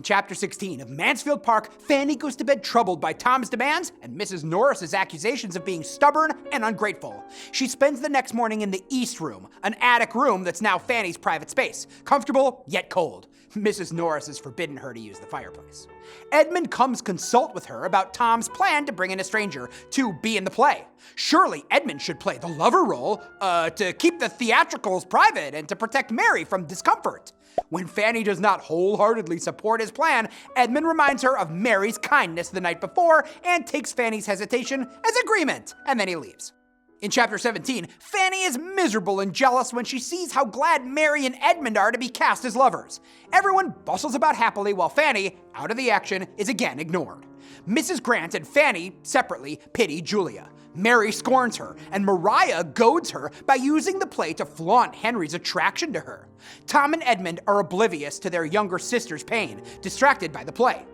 Chapter 16 of Mansfield Park, Fanny goes to bed troubled by Tom's demands and Mrs. Norris's accusations of being stubborn and ungrateful. She spends the next morning in the East Room, an attic room that's now Fanny's private space, comfortable yet cold. Mrs. Norris has forbidden her to use the fireplace. Edmund comes consult with her about Tom's plan to bring in a stranger to be in the play. Surely Edmund should play the lover role to keep the theatricals private and to protect Mary from discomfort. When Fanny does not wholeheartedly support his plan, Edmund reminds her of Mary's kindness the night before and takes Fanny's hesitation as agreement, and then he leaves. In Chapter 17, Fanny is miserable and jealous when she sees how glad Mary and Edmund are to be cast as lovers. Everyone bustles about happily while Fanny, out of the action, is again ignored. Mrs. Grant and Fanny, separately, pity Julia. Mary scorns her, and Maria goads her by using the play to flaunt Henry's attraction to her. Tom and Edmund are oblivious to their younger sister's pain, distracted by the play.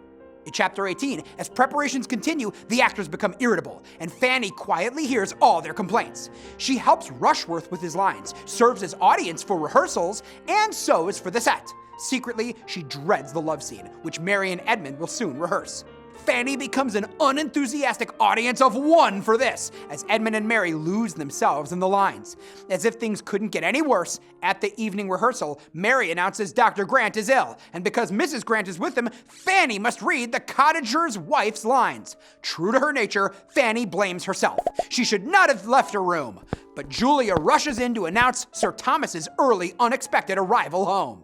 In Chapter 18, as preparations continue, the actors become irritable, and Fanny quietly hears all their complaints. She helps Rushworth with his lines, serves as audience for rehearsals, and sews for the set. Secretly, she dreads the love scene, which Mary and Edmund will soon rehearse. Fanny becomes an unenthusiastic audience of one for this, as Edmund and Mary lose themselves in the lines. As if things couldn't get any worse, at the evening rehearsal, Mary announces Dr. Grant is ill, and because Mrs. Grant is with him, Fanny must read the cottager's wife's lines. True to her nature, Fanny blames herself. She should not have left her room. But Julia rushes in to announce Sir Thomas's early, unexpected arrival home.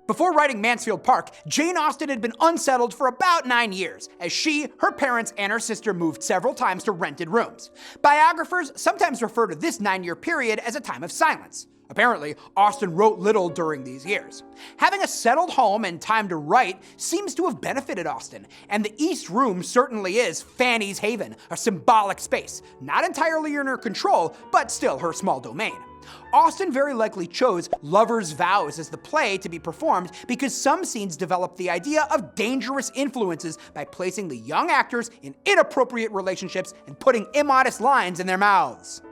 Before writing Mansfield Park, Jane Austen had been unsettled for about 9 years, as she, her parents, and her sister moved several times to rented rooms. Biographers sometimes refer to this 9-year period as a time of silence. Apparently, Austen wrote little during these years. Having a settled home and time to write seems to have benefited Austen, and the East Room certainly is Fanny's haven, a symbolic space, not entirely in her control, but still her small domain. Austen very likely chose Lover's Vows as the play to be performed because some scenes developed the idea of dangerous influences by placing the young actors in inappropriate relationships and putting immodest lines in their mouths.